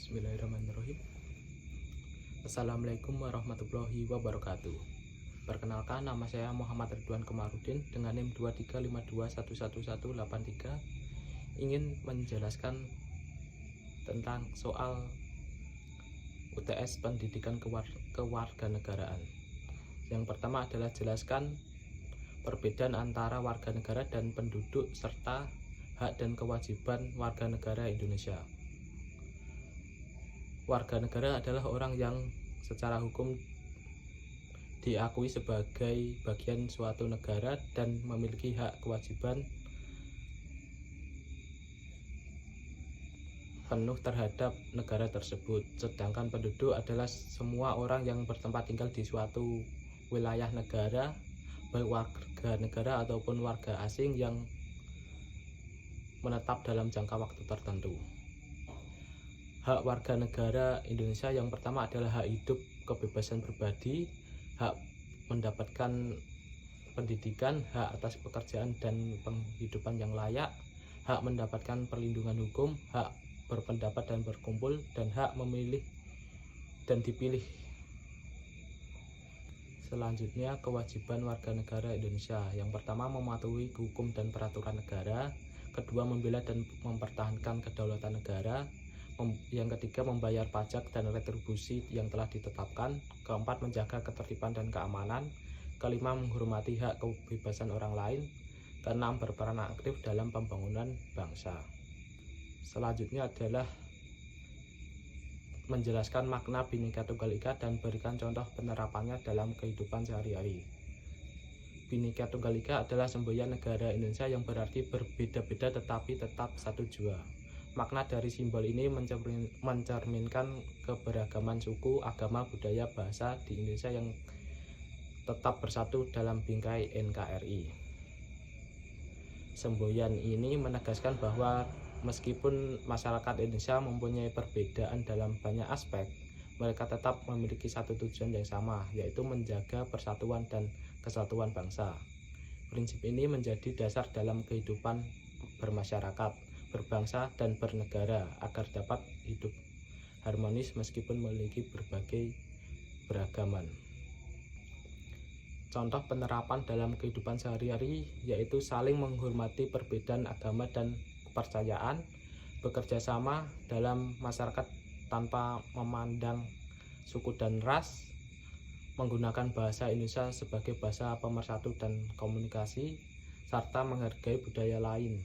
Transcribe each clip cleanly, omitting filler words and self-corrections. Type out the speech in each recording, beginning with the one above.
Bismillahirrahmanirrahim. Assalamualaikum warahmatullahi wabarakatuh. Perkenalkan, nama saya Muhammad Ridwan Komarudin dengan NIM 2352111183. Ingin menjelaskan tentang soal UTS Pendidikan Kewarganegaraan. Yang pertama adalah jelaskan perbedaan antara warga negara dan penduduk serta hak dan kewajiban warga negara Indonesia. Warga negara adalah orang yang secara hukum diakui sebagai bagian suatu negara dan memiliki hak kewajiban penuh terhadap negara tersebut. Sedangkan penduduk adalah semua orang yang bertempat tinggal di suatu wilayah negara, baik warga negara ataupun warga asing yang menetap dalam jangka waktu tertentu. Hak warga negara Indonesia yang pertama adalah hak hidup, kebebasan pribadi, hak mendapatkan pendidikan, hak atas pekerjaan dan penghidupan yang layak, hak mendapatkan perlindungan hukum, hak berpendapat dan berkumpul, dan hak memilih dan dipilih. Selanjutnya, kewajiban warga negara Indonesia. Yang pertama, mematuhi hukum dan peraturan negara. Kedua, membela dan mempertahankan kedaulatan negara. Yang ketiga, membayar pajak dan retribusi yang telah ditetapkan. Keempat, menjaga ketertiban dan keamanan. Kelima, menghormati hak kebebasan orang lain. Keenam, berperan aktif dalam pembangunan bangsa. Selanjutnya adalah menjelaskan makna Bhinneka Tunggal Ika dan berikan contoh penerapannya dalam kehidupan sehari-hari. Bhinneka Tunggal Ika adalah semboyan negara Indonesia yang berarti berbeda-beda tetapi tetap satu jua. Makna dari simbol ini mencerminkan keberagaman suku, agama, budaya, bahasa di Indonesia yang tetap bersatu dalam bingkai NKRI. Semboyan ini menegaskan bahwa meskipun masyarakat Indonesia mempunyai perbedaan dalam banyak aspek, mereka tetap memiliki satu tujuan yang sama, yaitu menjaga persatuan dan kesatuan bangsa. Prinsip ini menjadi dasar dalam kehidupan bermasyarakat, berbangsa, dan bernegara agar dapat hidup harmonis meskipun memiliki berbagai beragaman. Contoh penerapan dalam kehidupan sehari-hari yaitu saling menghormati perbedaan agama dan kepercayaan, bekerja sama dalam masyarakat tanpa memandang suku dan ras, menggunakan bahasa Indonesia sebagai bahasa pemersatu dan komunikasi, serta menghargai budaya lain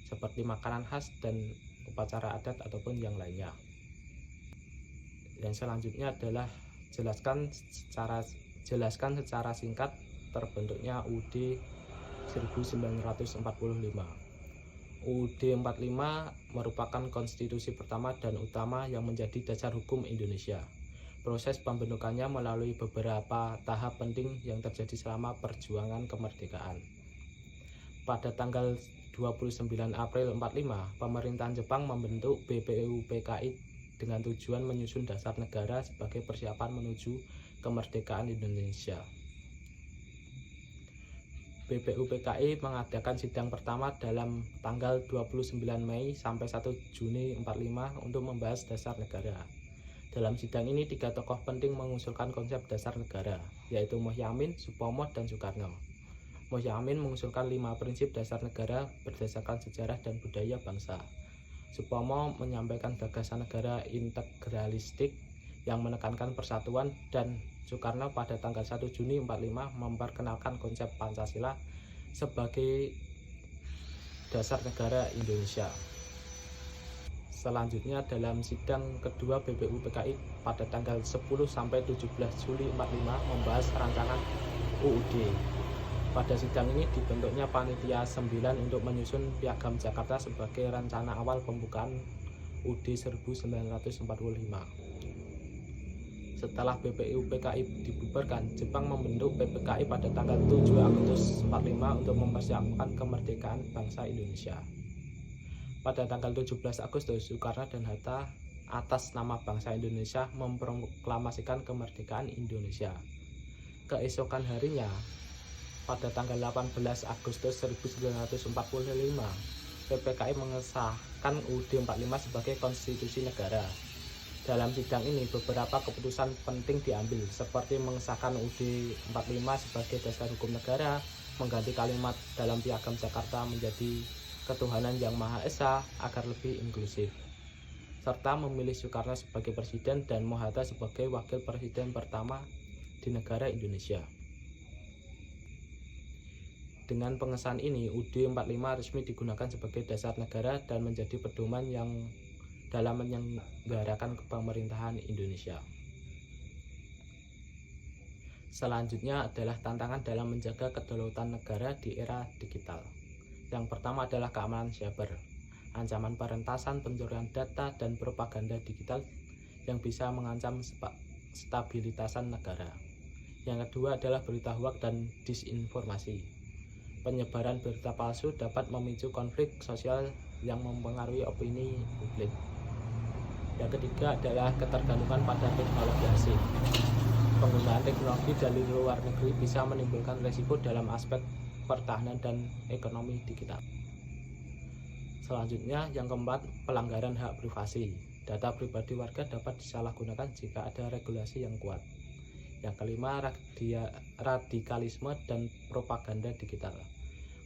seperti makanan khas dan upacara adat ataupun yang lainnya. Yang selanjutnya adalah jelaskan secara singkat terbentuknya UUD 1945. UUD 45 merupakan konstitusi pertama dan utama yang menjadi dasar hukum Indonesia. Proses pembentukannya melalui beberapa tahap penting yang terjadi selama perjuangan kemerdekaan. Pada tanggal 29 April 45, pemerintahan Jepang membentuk BPUPKI dengan tujuan menyusun dasar negara sebagai persiapan menuju kemerdekaan Indonesia. BPUPKI mengadakan sidang pertama dalam tanggal 29 Mei sampai 1 Juni 45 untuk membahas dasar negara. Dalam sidang ini, 3 tokoh penting mengusulkan konsep dasar negara, yaitu Muhyiddin, Supomo, dan Soekarno. Muhyiddin mengusulkan 5 prinsip dasar negara berdasarkan sejarah dan budaya bangsa. Supomo menyampaikan gagasan negara integralistik yang menekankan persatuan, dan Soekarno pada tanggal 1 Juni 45 memperkenalkan konsep Pancasila sebagai dasar negara Indonesia. Selanjutnya dalam sidang kedua BPUPKI pada tanggal 10 sampai 17 Juli 45 membahas rancangan UUD. Pada sidang ini dibentuknya panitia 9 untuk menyusun Piagam Jakarta sebagai rencana awal pembukaan UUD 1945. Setelah BPUPKI dibubarkan, Jepang membentuk PPKI pada tanggal 7 Agustus 45 untuk mempersiapkan kemerdekaan bangsa Indonesia. Pada tanggal 17 Agustus, Soekarno dan Hatta atas nama bangsa Indonesia memproklamasikan kemerdekaan Indonesia. Keesokan harinya, pada tanggal 18 Agustus 1945, PPKI mengesahkan UUD 45 sebagai konstitusi negara. Dalam sidang ini beberapa keputusan penting diambil seperti mengesahkan UUD 45 sebagai dasar hukum negara, mengganti kalimat dalam Piagam Jakarta menjadi ketuhanan yang Maha Esa agar lebih inklusif, serta memilih Soekarno sebagai presiden dan Mohatta sebagai wakil presiden pertama di negara Indonesia. Dengan pengesahan ini, UUD 45 resmi digunakan sebagai dasar negara dan menjadi pedoman yang dalam menyelenggarakan pemerintahan Indonesia. Selanjutnya adalah tantangan dalam menjaga kedaulatan negara di era digital. Yang pertama adalah keamanan cyber, ancaman perentasan, pencurian data, dan propaganda digital yang bisa mengancam stabilitasan negara. Yang kedua adalah berita hoaks dan disinformasi. Penyebaran berita palsu dapat memicu konflik sosial yang mempengaruhi opini publik. Yang ketiga adalah ketergantungan pada teknologi asing. Penggunaan teknologi dari luar negeri bisa menimbulkan risiko dalam aspek pertahanan dan ekonomi digital. Selanjutnya, yang keempat, pelanggaran hak privasi. Data pribadi warga dapat disalahgunakan jika ada regulasi yang kuat. Yang kelima, radikalisme dan propaganda digital.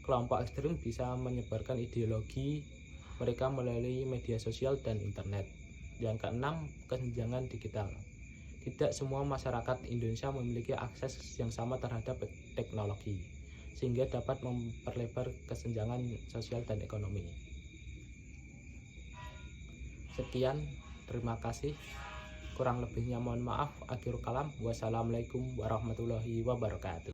Kelompok ekstrem bisa menyebarkan ideologi mereka melalui media sosial dan internet. Yang keenam, kesenjangan digital. Tidak semua masyarakat Indonesia memiliki akses yang sama terhadap teknologi, sehingga dapat memperlebar kesenjangan sosial dan ekonomi. Sekian, terima kasih. Kurang lebihnya mohon maaf. Akhirul kalam. Wassalamualaikum warahmatullahi wabarakatuh.